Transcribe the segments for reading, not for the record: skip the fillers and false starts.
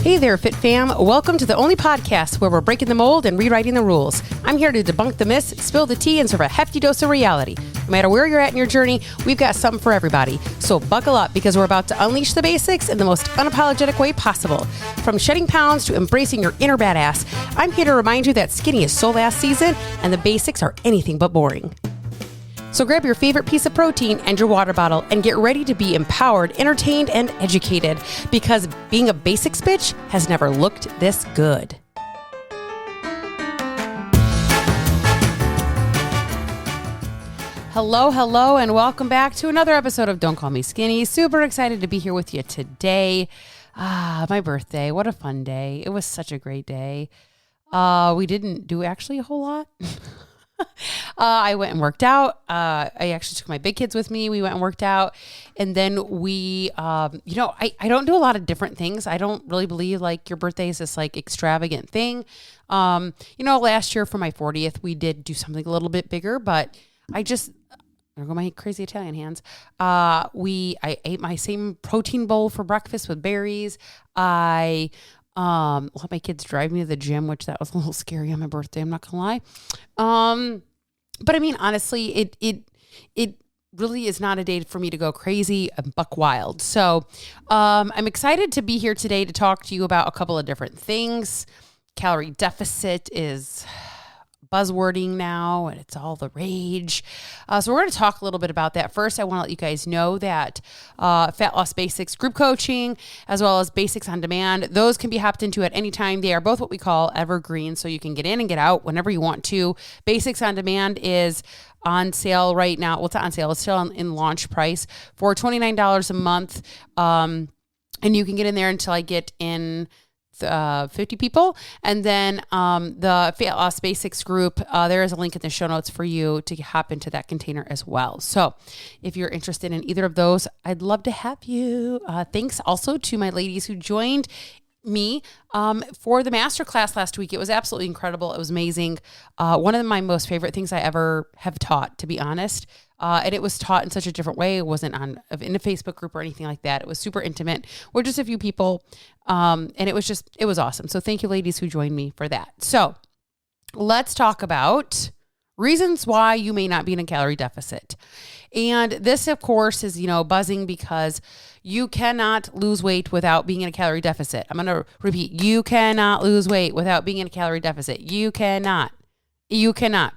Hey there, Fit Fam. Welcome to the only podcast where we're breaking the mold and rewriting the rules. I'm here to debunk the myths, spill the tea, and serve a hefty dose of reality. No matter where you're at in your journey, we've got something for everybody. So buckle up because we're about to unleash the basics in the most unapologetic way possible. From shedding pounds to embracing your inner badass, I'm here to remind you that skinny is so last season and the basics are anything but boring. So grab your favorite piece of protein and your water bottle and get ready to be empowered, entertained, and educated because being a basics bitch has never looked this good. Hello, and welcome back to another episode of Don't Call Me Skinny. Super excited to be here with you today. My birthday. What a fun day. It was such a great day. We didn't do actually a whole lot. I went and worked out. I actually took my big kids with me. We went and worked out. And then we, I don't do a lot of different things. I don't really believe like your birthday is this like extravagant thing. Last year for my 40th, we did do something a little bit bigger, but there go my crazy Italian hands. I ate my same protein bowl for breakfast with berries. I let my kids drive me to the gym, which that was a little scary on my birthday. I'm not gonna lie. But I mean, honestly, it really is not a day for me to go crazy and buck wild. So, I'm excited to be here today to talk to you about a couple of different things. Calorie deficit is buzzwording now and it's all the rage. So we're going to talk a little bit about that. First, I want to let you guys know that Fat Loss Basics group coaching, as well as Basics on Demand, those can be hopped into at any time. They are both what we call evergreen, so you can get in and get out whenever you want to. Basics on Demand is on sale right now. Well, it's not on sale. It's still in launch price for $29 a month. And you can get in there until I get in 50 people. And then the Fat Loss Basics group, there is a link in the show notes for you to hop into that container as well. So if you're interested in either of those, I'd love to have you. Thanks also to my ladies who joined me for the masterclass last week. It was absolutely incredible. It was amazing. One of my most favorite things I ever have taught, to be honest. And it was taught in such a different way. It wasn't in a Facebook group or anything like that. It was super intimate. We're just a few people. And it was awesome. So thank you, ladies, who joined me for that. So let's talk about reasons why you may not be in a calorie deficit. And this, of course, is, buzzing because you cannot lose weight without being in a calorie deficit. I'm going to repeat. You cannot lose weight without being in a calorie deficit. You cannot.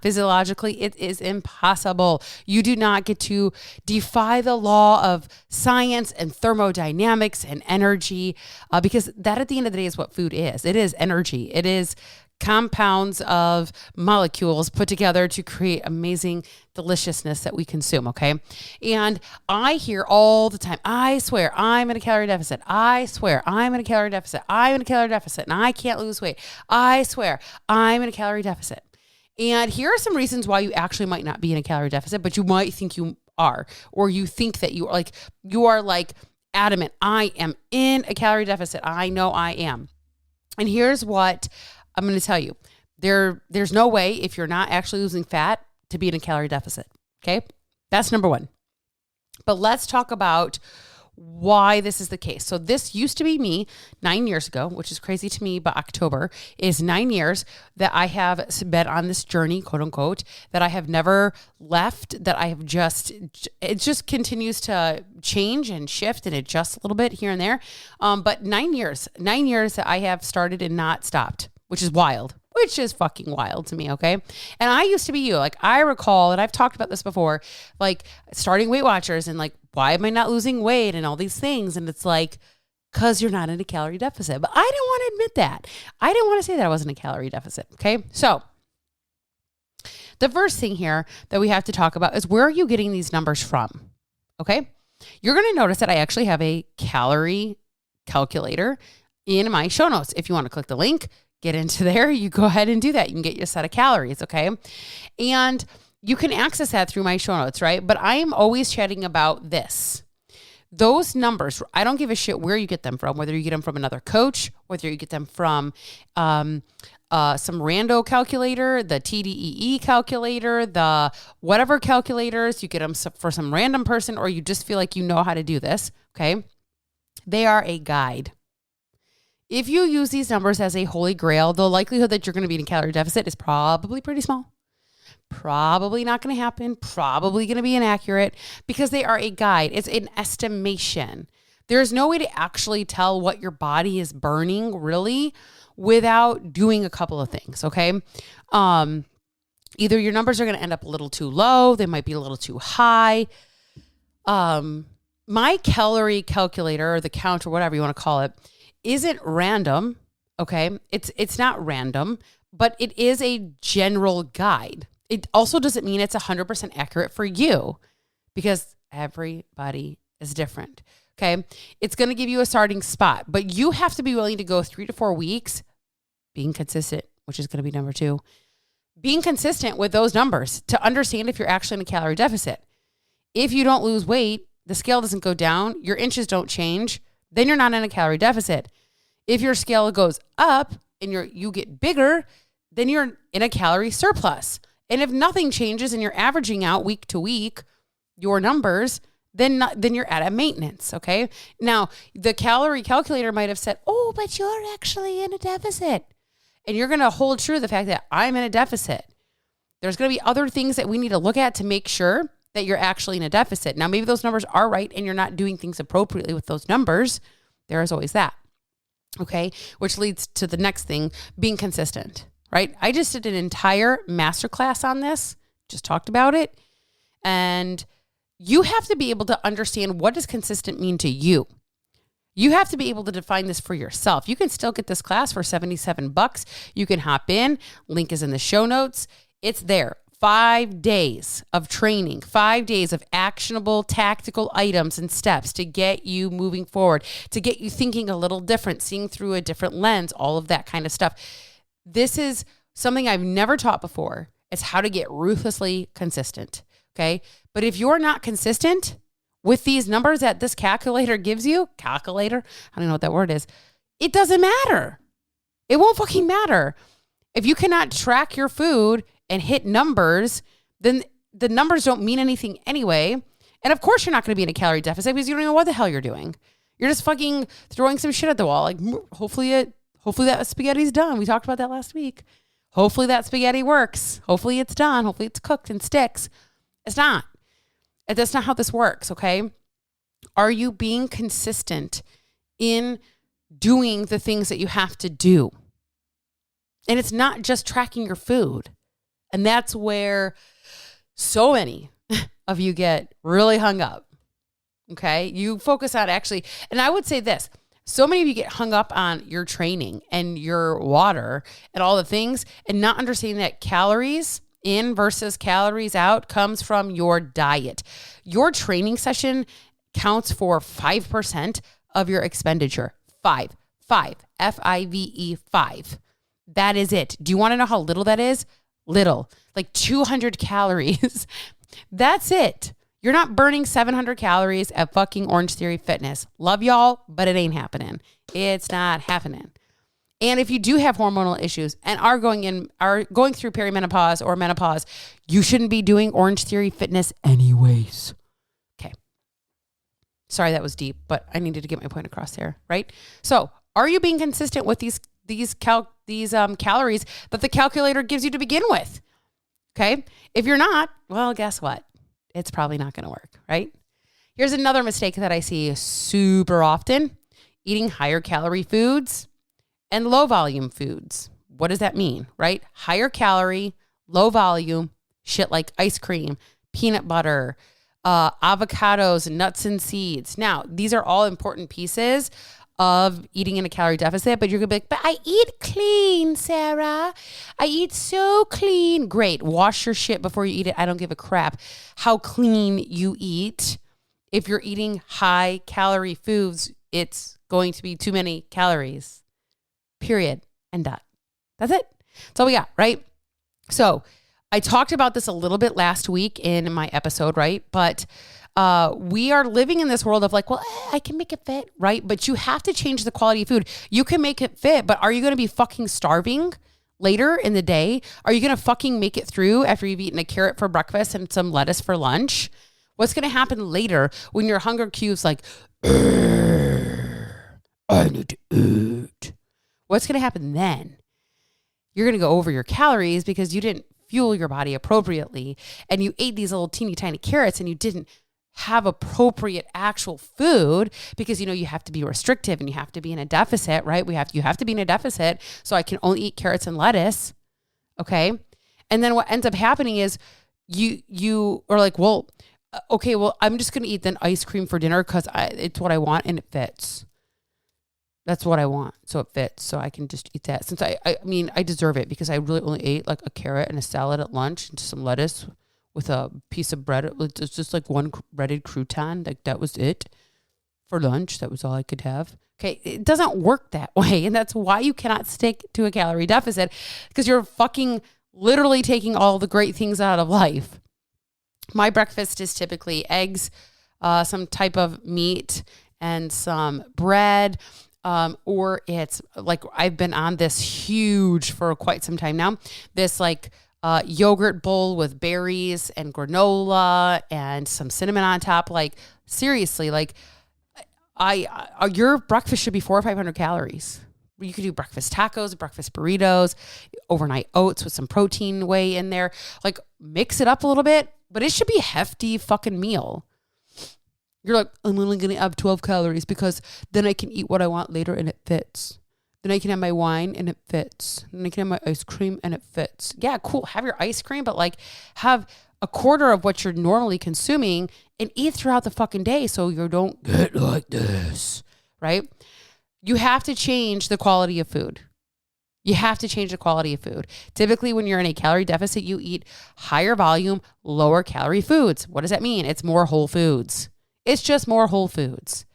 Physiologically, it is impossible. You do not get to defy the law of science and thermodynamics and energy because that at the end of the day is what food is. It is energy. It is compounds of molecules put together to create amazing deliciousness that we consume, okay? And I hear all the time, I swear I'm in a calorie deficit. I swear I'm in a calorie deficit. I'm in a calorie deficit and I can't lose weight. I swear I'm in a calorie deficit. And here are some reasons why you actually might not be in a calorie deficit, but you might think you are, or you think that you are like adamant. I am in a calorie deficit. I know I am. And here's what I'm going to tell you. There's no way if you're not actually losing fat to be in a calorie deficit. Okay. That's number one. But let's talk about why this is the case. So this used to be me 9 years ago, which is crazy to me, but October is 9 years that I have been on this journey, quote unquote, that I have never left, that I have it just continues to change and shift and adjust a little bit here and there. But 9 years that I have started and not stopped, which is wild. Which is fucking wild to me, okay? And I used to be you. Like, I recall, and I've talked about this before, like, starting Weight Watchers and, like, why am I not losing weight and all these things? And it's like, because you're not in a calorie deficit. But I didn't want to admit that. I didn't want to say that I wasn't in a calorie deficit, okay? So the first thing here that we have to talk about is where are you getting these numbers from, okay? You're going to notice that I actually have a calorie calculator in my show notes. If you want to click the link, get into there, you go ahead and do that. You can get your set of calories, okay? And you can access that through my show notes, right? But I am always chatting about this. Those numbers, I don't give a shit where you get them from, whether you get them from another coach, whether you get them from some rando calculator, the TDEE calculator, the whatever calculators, you get them for some random person, or you just feel like you know how to do this, okay? They are a guide. If you use these numbers as a holy grail, the likelihood that you're going to be in a calorie deficit is probably pretty small. Probably not going to happen. Probably going to be inaccurate because they are a guide. It's an estimation. There's no way to actually tell what your body is burning really without doing a couple of things, okay? Either your numbers are going to end up a little too low. They might be a little too high. My calorie calculator or the count or whatever you want to call it isn't random, okay? It's not random, but it is a general guide. It also doesn't mean it's 100% accurate for you because everybody is different, okay? It's going to give you a starting spot, but you have to be willing to go 3 to 4 weeks being consistent, which is going to be number 2. Being consistent with those numbers to understand if you're actually in a calorie deficit. If you don't lose weight, the scale doesn't go down, your inches don't change, then you're not in a calorie deficit. If your scale goes up and you get bigger, then you're in a calorie surplus. And if nothing changes and you're averaging out week to week your numbers, then you're at a maintenance, okay? Now, the calorie calculator might have said, oh, but you're actually in a deficit. And you're going to hold true to the fact that I'm in a deficit. There's going to be other things that we need to look at to make sure that you're actually in a deficit. Now, maybe those numbers are right and you're not doing things appropriately with those numbers. There is always that, okay? Which leads to the next thing, being consistent. Right? I just did an entire masterclass on this, just talked about it. And you have to be able to understand what does consistent mean to you. You have to be able to define this for yourself. You can still get this class for $77. You can hop in. Link is in the show notes. It's there. 5 days of training, 5 days of actionable tactical items and steps to get you moving forward, to get you thinking a little different, seeing through a different lens, all of that kind of stuff. This is something I've never taught before. It's how to get ruthlessly consistent, okay? But if you're not consistent with these numbers that this calculator gives you, I don't know what that word is, it doesn't matter. It won't fucking matter. If you cannot track your food and hit numbers, then the numbers don't mean anything anyway. And of course you're not going to be in a calorie deficit because you don't know what the hell you're doing. You're just fucking throwing some shit at the wall. Like hopefully that spaghetti's done. We talked about that last week. Hopefully that spaghetti works. Hopefully it's done. Hopefully it's cooked and sticks. It's not. That's not how this works, okay? Are you being consistent in doing the things that you have to do? And it's not just tracking your food. And that's where so many of you get really hung up, okay? You focus on actually, and I would say this, so many of you get hung up on your training and your water and all the things and not understanding that calories in versus calories out comes from your diet. Your training session counts for 5% of your expenditure. 5, F-I-V-E, 5. That is it. Do you want to know how little that is? Little, like 200 calories. That's it. You're not burning 700 calories at fucking Orange Theory Fitness. Love y'all, but it ain't happening. It's not happening. And if you do have hormonal issues and are going through perimenopause or menopause, you shouldn't be doing Orange Theory Fitness anyways. Okay. Sorry, that was deep, but I needed to get my point across there, right? So, are you being consistent with these calories that the calculator gives you to begin with? Okay? If you're not, well, guess what? It's probably not going to work, right? Here's another mistake that I see super often: eating higher calorie foods and low volume foods. What does that mean, right? Higher calorie, low volume, shit like ice cream, peanut butter, avocados, nuts and seeds. Now, these are all important pieces of eating in a calorie deficit, but you're gonna be like, but I eat clean, Sarah. I eat so clean. Great. Wash your shit before you eat it. I don't give a crap how clean you eat. If you're eating high calorie foods, it's going to be too many calories. Period. And dot. That's it. That's all we got, right? So I talked about this a little bit last week in my episode, right? But we are living in this world of like, well, I can make it fit, right? But you have to change the quality of food. You can make it fit, but are you going to be fucking starving later in the day? Are you going to fucking make it through after you've eaten a carrot for breakfast and some lettuce for lunch? What's going to happen later when your hunger cue's like, I need to eat? What's going to happen then? You're going to go over your calories because you didn't fuel your body appropriately. And you ate these little teeny tiny carrots and you didn't have appropriate actual food because, you have to be restrictive and you have to be in a deficit, right? You have to be in a deficit. So I can only eat carrots and lettuce. Okay. And then what ends up happening is you are like, well, okay, well, I'm just going to eat then ice cream for dinner because it's what I want and it fits. That's what I want. So it fits. So I can just eat that. Since I deserve it because I really only ate like a carrot and a salad at lunch and some lettuce with a piece of bread. It's just like one breaded crouton. Like that was it for lunch. That was all I could have. Okay. It doesn't work that way. And that's why you cannot stick to a calorie deficit because you're fucking literally taking all the great things out of life. My breakfast is typically eggs, some type of meat and some bread. Or it's like, I've been on this huge for quite some time now, this like, yogurt bowl with berries and granola and some cinnamon on top. Like seriously, like your breakfast should be 400 or 500 calories. You could do breakfast tacos, breakfast burritos, overnight oats with some protein whey in there. Like mix it up a little bit, but it should be a hefty fucking meal. You're like, I'm only going to have 12 calories because then I can eat what I want later and it fits. Then I can have my wine and it fits. Then I can have my ice cream and it fits. Yeah, cool. Have your ice cream, but like have a quarter of what you're normally consuming and eat throughout the fucking day so you don't get like this, right? You have to change the quality of food. You have to change the quality of food. Typically, when you're in a calorie deficit, you eat higher volume, lower calorie foods. What does that mean? It's more whole foods. It's just more whole foods.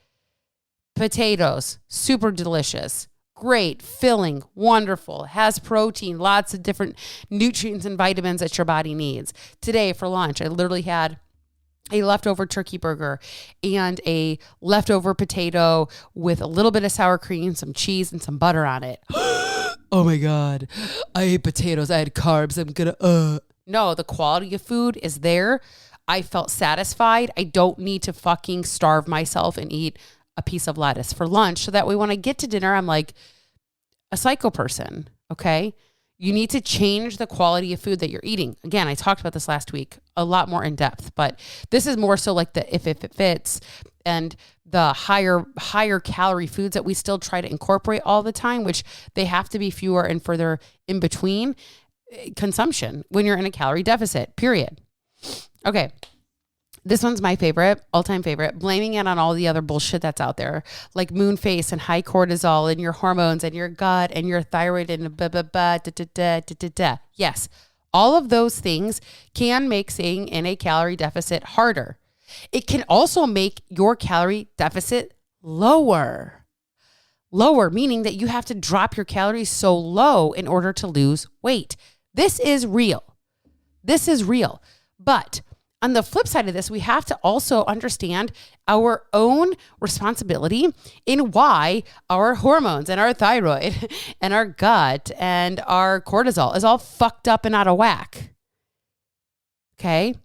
Potatoes, super delicious. Great, filling, wonderful, has protein, lots of different nutrients and vitamins that your body needs. Today for lunch, I literally had a leftover turkey burger and a leftover potato with a little bit of sour cream, some cheese, and some butter on it. Oh my God, I ate potatoes. I had carbs. I'm gonna, No, the quality of food is there. I felt satisfied. I don't need to fucking starve myself and eat a piece of lettuce for lunch. So that way when I get to dinner, I'm like a psycho person. Okay. You need to change the quality of food that you're eating. Again, I talked about this last week a lot more in depth, but this is more so like the if it fits and the higher calorie foods that we still try to incorporate all the time, which they have to be fewer and further in between consumption when you're in a calorie deficit, period. Okay. This one's my favorite, all-time favorite, blaming it on all the other bullshit that's out there, like moon face and high cortisol and your hormones and your gut and your thyroid and blah, blah, blah, da, da, da, da, da, da. Yes, all of those things can make staying in a calorie deficit harder. It can also make your calorie deficit lower, meaning that you have to drop your calories so low in order to lose weight. This is real. But on the flip side of this, we have to also understand our own responsibility in why our hormones and our thyroid and our gut and our cortisol is all fucked up and out of whack. Okay?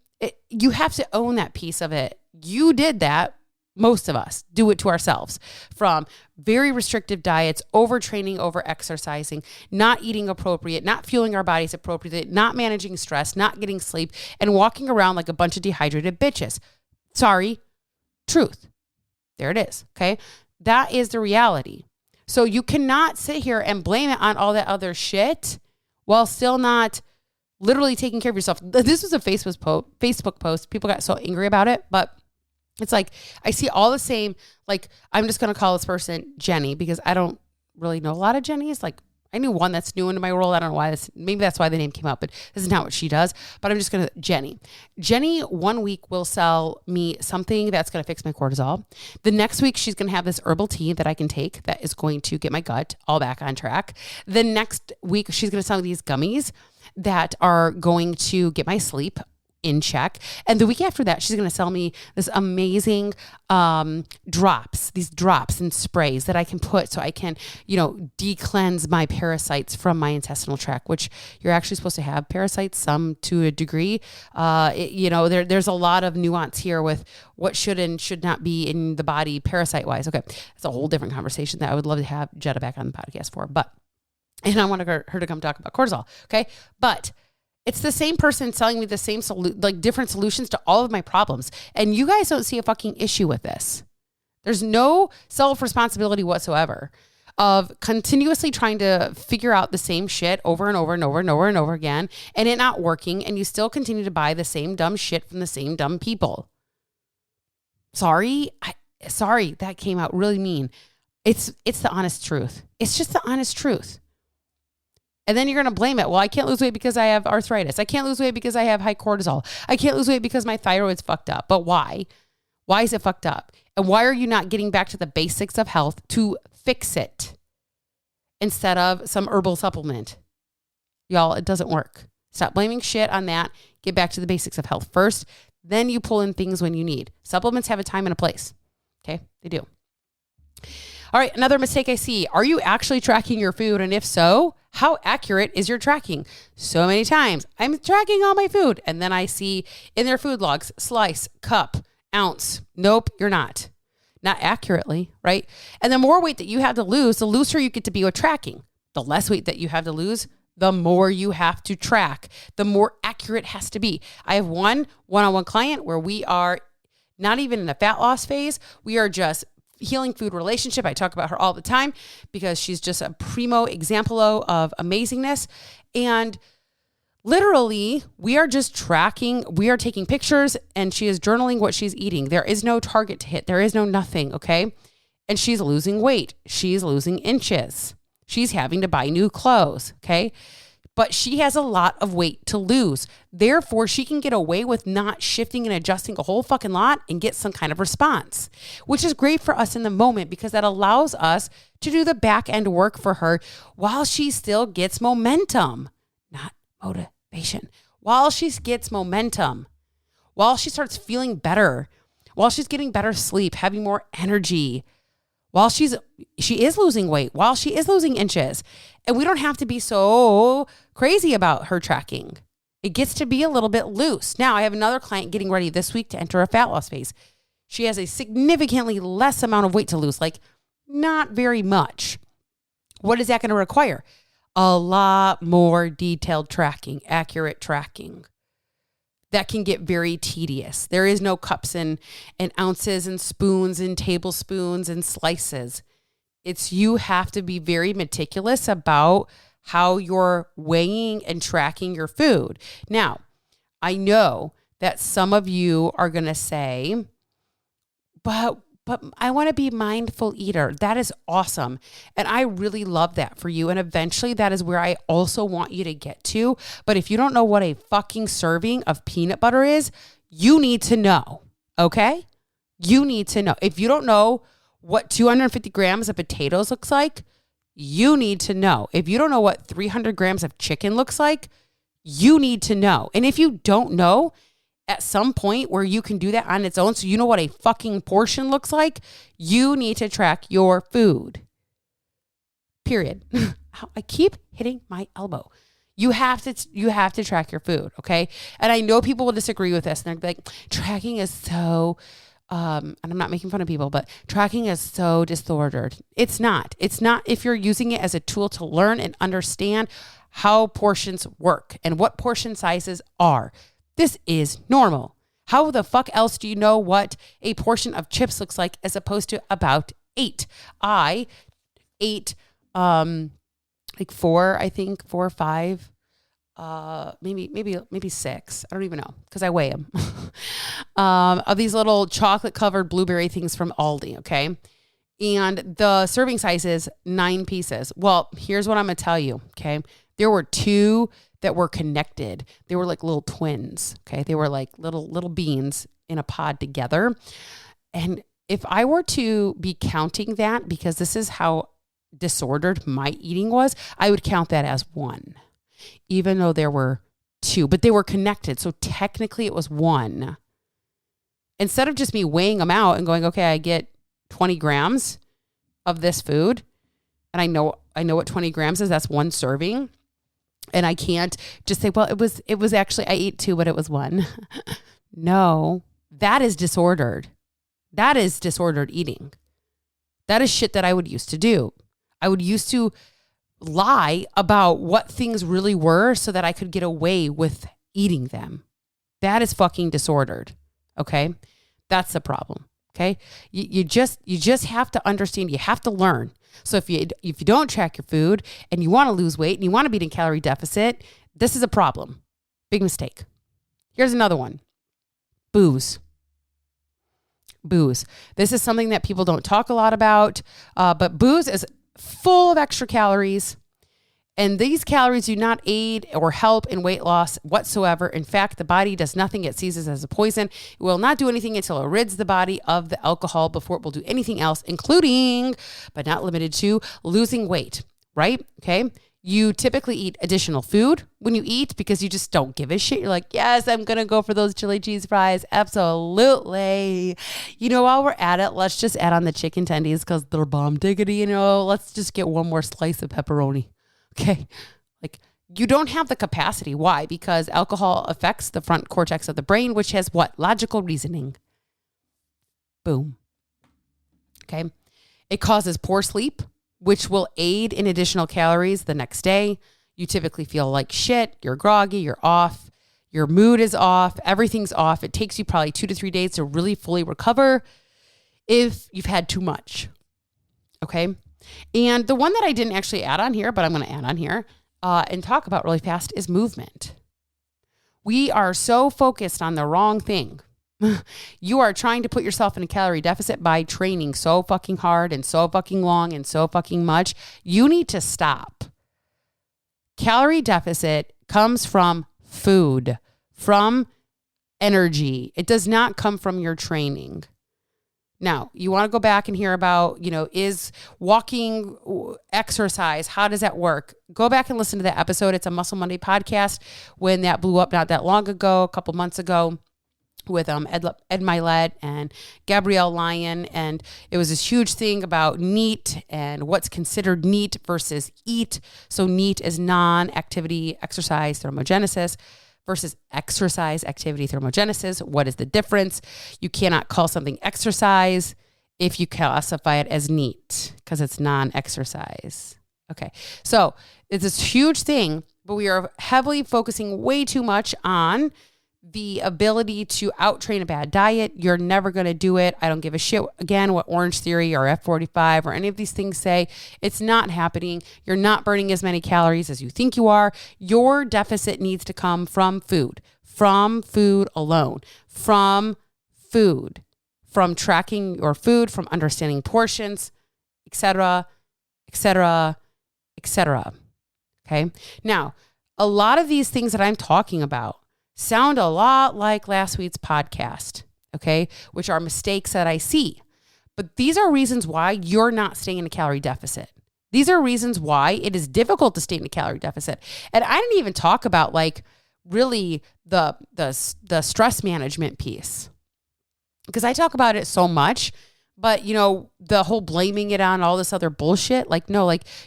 You have to own that piece of it. You did that. Most of us do it to ourselves, from very restrictive diets, overtraining, over-exercising, not eating appropriate, not fueling our bodies appropriately, not managing stress, not getting sleep, and walking around like a bunch of dehydrated bitches. Sorry, truth. There it is, okay? That is the reality. So you cannot sit here and blame it on all that other shit while still not literally taking care of yourself. This was a Facebook post. People got so angry about it, but it's like, I see all the same, like, I'm just going to call this person Jenny because I don't really know a lot of Jennies. Like, I knew one that's new into my world. I don't know why maybe that's why the name came up, but this is not what she does. But I'm just going to, Jenny 1 week will sell me something that's going to fix my cortisol. The next week, she's going to have this herbal tea that I can take that is going to get my gut all back on track. The next week, she's going to sell me these gummies that are going to get my sleep in check. And the week after that, she's going to sell me this amazing these drops and sprays that I can put so I can, de-cleanse my parasites from my intestinal tract, which you're actually supposed to have parasites, some to a degree. There's a lot of nuance here with what should and should not be in the body parasite wise. Okay. It's a whole different conversation that I would love to have Jetta back on the podcast for. But And I want her to come talk about cortisol. Okay. But it's the same person selling me the same different solutions to all of my problems. And you guys don't see a fucking issue with this. There's no self-responsibility whatsoever of continuously trying to figure out the same shit over and over and over and over and over again, and it not working, and you still continue to buy the same dumb shit from the same dumb people. Sorry, that came out really mean. It's the honest truth. It's just the honest truth. And then you're going to blame it. Well, I can't lose weight because I have arthritis. I can't lose weight because I have high cortisol. I can't lose weight because my thyroid's fucked up. But why? Why is it fucked up? And why are you not getting back to the basics of health to fix it instead of some herbal supplement? Y'all, it doesn't work. Stop blaming shit on that. Get back to the basics of health first. Then you pull in things when you need. Supplements have a time and a place. Okay, they do. All right, another mistake I see. Are you actually tracking your food? And if so, how accurate is your tracking? So many times I'm tracking all my food, and then I see in their food logs, slice, cup, ounce. Nope, you're not. Not accurately, right? And the more weight that you have to lose, the looser you get to be with tracking. The less weight that you have to lose, the more you have to track, the more accurate it has to be. I have one-on-one client where we are not even in a fat loss phase. We are just healing food relationship. I talk about her all the time because she's just a primo exemplo of amazingness. And literally, we are just tracking. We are taking pictures and she is journaling what she's eating. There is no target to hit. There is no nothing. Okay. And she's losing weight. She's losing inches. She's having to buy new clothes. Okay. But she has a lot of weight to lose. Therefore, she can get away with not shifting and adjusting a whole fucking lot and get some kind of response, which is great for us in the moment because that allows us to do the back end work for her while she still gets momentum, not motivation. While she gets momentum, while she starts feeling better, while she's getting better sleep, having more energy, while she is losing weight, while she is losing inches. And we don't have to be so crazy about her tracking. It gets to be a little bit loose. Now, I have another client getting ready this week to enter a fat loss phase. She has a significantly less amount of weight to lose, like not very much. What is that going to require? A lot more detailed tracking, accurate tracking. That can get very tedious. There is no cups and ounces and spoons and tablespoons and slices. It's you have to be very meticulous about how you're weighing and tracking your food. Now, I know that some of you are going to say, but I want to be mindful eater. That is awesome. And I really love that for you. And eventually that is where I also want you to get to. But if you don't know what a fucking serving of peanut butter is, you need to know. Okay? You need to know. If you don't know what 250 grams of potatoes looks like, you need to know. If you don't know what 300 grams of chicken looks like, you need to know. And if you don't know, at some point where you can do that on its own, so you know what a fucking portion looks like, you need to track your food. Period. I keep hitting my elbow. You have to track your food, okay? And I know people will disagree with this, and they're like, tracking is so, and I'm not making fun of people, but tracking is so disordered. It's not. It's not if you're using it as a tool to learn and understand how portions work and what portion sizes are. This is normal. How the fuck else do you know what a portion of chips looks like as opposed to about 8? I ate like 4 or 5, maybe 6. I don't even know because I weigh them. Of these little chocolate covered blueberry things from Aldi. Okay. And the serving size is 9 pieces. Well, here's what I'm going to tell you. Okay. There were 2 that were connected. They were like little twins. Okay. They were like little beans in a pod together. And if I were to be counting that, because this is how disordered my eating was, I would count that as 1, even though there were 2, but they were connected. So technically it was 1. Instead of just me weighing them out and going, okay, I get 20 grams of this food. And I know what 20 grams is. That's 1 serving. And I can't just say, well, it was actually, I ate 2, but it was 1. No, that is disordered. That is disordered eating. That is shit that I would used to do. I would used to lie about what things really were so that I could get away with eating them. That is fucking disordered. Okay. That's the problem. Okay. You just have to understand, you have to learn. So if you don't track your food and you want to lose weight and you want to be in calorie deficit, this is a problem. Big mistake. Here's another one. Booze. This is something that people don't talk a lot about, but booze is full of extra calories. And these calories do not aid or help in weight loss whatsoever. In fact, the body does nothing. It sees it as a poison. It will not do anything until it rids the body of the alcohol before it will do anything else, including, but not limited to, losing weight, right? Okay. You typically eat additional food when you eat because you just don't give a shit. You're like, yes, I'm going to go for those chili cheese fries. Absolutely. While we're at it, let's just add on the chicken tendies because they're bomb diggity. Let's just get one more slice of pepperoni. Okay. Like, you don't have the capacity. Why? Because alcohol affects the front cortex of the brain, which has what? Logical reasoning. Boom. Okay. It causes poor sleep, which will aid in additional calories the next day. You typically feel like shit. You're groggy. You're off. Your mood is off. Everything's off. It takes you probably 2 to 3 days to really fully recover if you've had too much. Okay. And the one that I didn't actually add on here, but I'm going to add on here and talk about really fast is movement. We are so focused on the wrong thing. You are trying to put yourself in a calorie deficit by training so fucking hard and so fucking long and so fucking much. You need to stop. Calorie deficit comes from food, from energy. It does not come from your training. Now, you want to go back and hear about, is walking exercise? How does that work? Go back and listen to that episode. It's a Muscle Monday podcast when that blew up not that long ago, a couple months ago, with Ed Milet and Gabrielle Lyon. And it was this huge thing about NEAT and what's considered NEAT versus EAT. So NEAT is non-activity exercise thermogenesis versus exercise activity thermogenesis. What is the difference? You cannot call something exercise if you classify it as NEAT because it's non-exercise. Okay. So it's this huge thing, but we are heavily focusing way too much on the ability to out-train a bad diet. You're never going to do it. I don't give a shit, again, what Orange Theory or F45 or any of these things say. It's not happening. You're not burning as many calories as you think you are. Your deficit needs to come from food alone, from food, from tracking your food, from understanding portions, etc., etc., etc. Okay? Now, a lot of these things that I'm talking about sound a lot like last week's podcast, okay, which are mistakes that I see. But these are reasons why you're not staying in a calorie deficit. These are reasons why it is difficult to stay in a calorie deficit. And I didn't even talk about really the stress management piece, because I talk about it so much. But, the whole blaming it on all this other bullshit,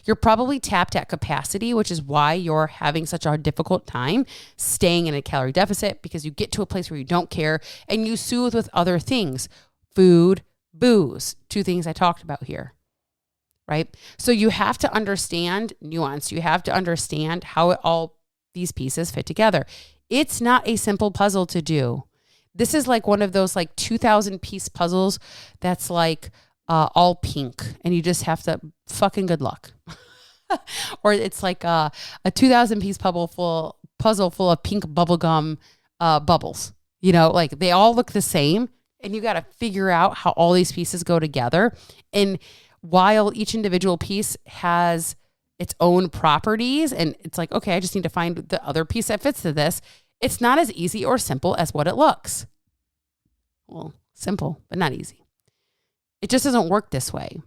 you're probably tapped at capacity, which is why you're having such a difficult time staying in a calorie deficit, because you get to a place where you don't care and you soothe with other things, food, booze, 2 things I talked about here, right? So you have to understand nuance. You have to understand how all these pieces fit together. It's not a simple puzzle to do. This is like one of those 2,000 piece puzzles that's all pink, and you just have to fucking good luck. Or it's like a 2,000 piece puzzle full of pink bubblegum bubbles. They all look the same, and you got to figure out how all these pieces go together. And while each individual piece has its own properties, and it's like, okay, I just need to find the other piece that fits to this. It's not as easy or simple as what it looks. Well, simple, but not easy. It just doesn't work this way,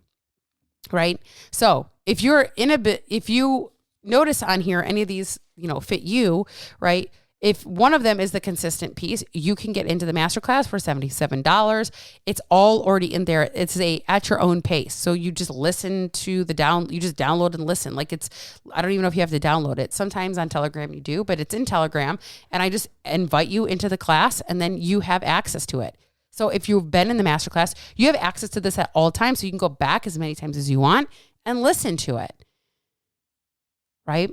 right? So if you notice on here, any of these, fit you, right? If one of them is the consistent piece, you can get into the masterclass for $77. It's all already in there. It's at your own pace. So you just listen to you just download and listen. I don't even know if you have to download it. Sometimes on Telegram you do, but it's in Telegram, and I just invite you into the class, and then you have access to it. So if you've been in the masterclass, you have access to this at all times. So you can go back as many times as you want and listen to it. right?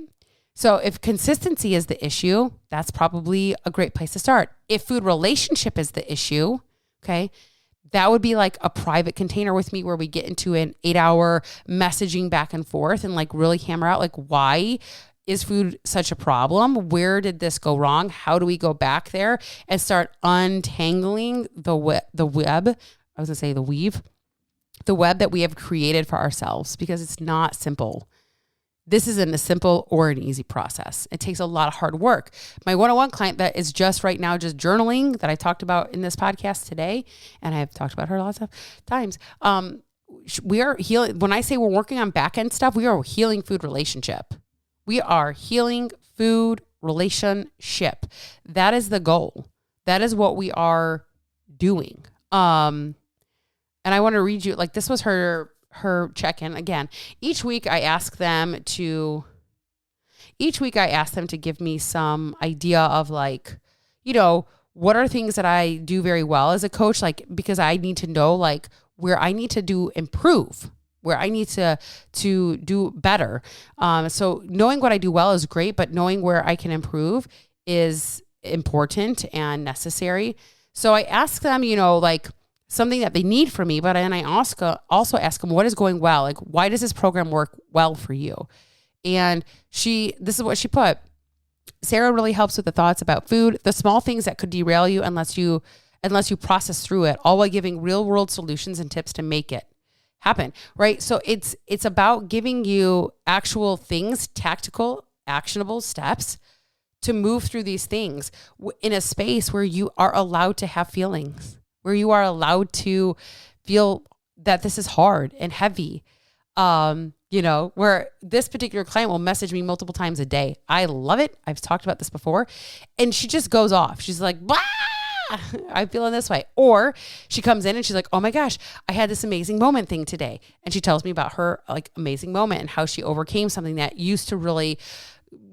So if consistency is the issue, that's probably a great place to start. If food relationship is the issue, okay, that would be like a private container with me where we get into an 8-hour messaging back and forth and like really hammer out like, why is food such a problem? Where did this go wrong? How do we go back there and start untangling the web, I was gonna say the weave, the web that we have created for ourselves, because it's not simple. This isn't a simple or an easy process. It takes a lot of hard work. My one-on-one client that is just right now just journaling, that I talked about in this podcast today, and I've talked about her lots of times. We are healing. When I say we're working on back-end stuff, we are healing food relationship. We are healing food relationship. That is the goal. That is what we are doing. And I want to read you, like, this was her check-in. Again, each week I ask them to give me some idea of like, you know, what are things that I do very well as a coach? Like, because I need to know like where I need to improve, where I need to do better. So knowing what I do well is great, but knowing where I can improve is important and necessary. So I ask them, you know, like, something that they need from me, but then I also ask them what is going well. Like, why does this program work well for you? And this is what she put. Sarah really helps with the thoughts about food, the small things that could derail you unless you process through it, all while giving real world solutions and tips to make it happen. Right. So it's about giving you actual things, tactical, actionable steps to move through these things in a space where you are allowed to have feelings, where you are allowed to feel that this is hard and heavy. You know, where this particular client will message me multiple times a day. I love it. I've talked about this before. And she just goes off. She's like, bah! I'm feeling this way. Or she comes in and she's like, oh my gosh, I had this amazing moment thing today. And she tells me about her like amazing moment and how she overcame something that used to really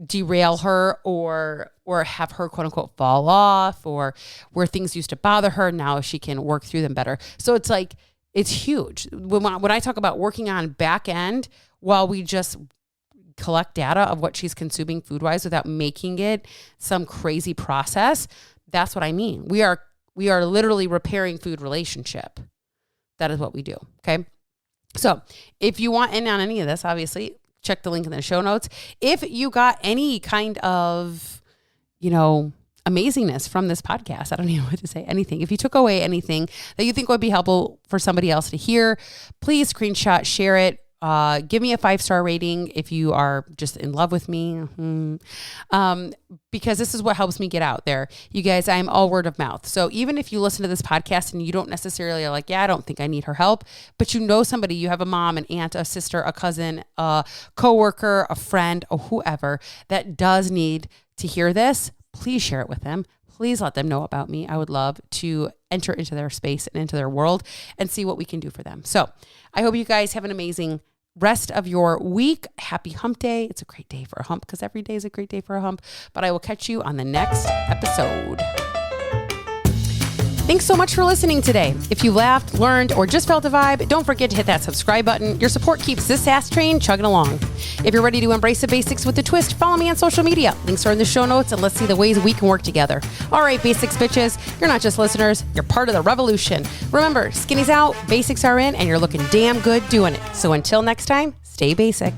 derail her or have her quote unquote fall off, or where things used to bother her. Now she can work through them better. So it's like, it's huge. When I talk about working on back end while we just collect data of what she's consuming food wise without making it some crazy process, that's what I mean. We are literally repairing food relationship. That is what we do. Okay. So if you want in on any of this, obviously check the link in the show notes. If you got any kind of, you know, amazingness from this podcast, I don't even know what to say, anything. If you took away anything that you think would be helpful for somebody else to hear, please screenshot, share it. Give me a 5-star rating if you are just in love with me. Because this is what helps me get out there. You guys, I'm all word of mouth. So even if you listen to this podcast and you don't necessarily are like, yeah, I don't think I need her help, but you know somebody, you have a mom, an aunt, a sister, a cousin, a coworker, a friend, or whoever that does need to hear this, please share it with them. Please let them know about me. I would love to enter into their space and into their world and see what we can do for them. So I hope you guys have an amazing rest of your week. Happy hump day. It's a great day for a hump because every day is a great day for a hump, but I will catch you on the next episode. Thanks so much for listening today. If you laughed, learned, or just felt a vibe, don't forget to hit that subscribe button. Your support keeps this ass train chugging along. If you're ready to embrace the basics with a twist, follow me on social media. Links are in the show notes, and let's see the ways we can work together. All right, basics bitches, you're not just listeners, you're part of the revolution. Remember, skinny's out, basics are in, and you're looking damn good doing it. So until next time, stay basic.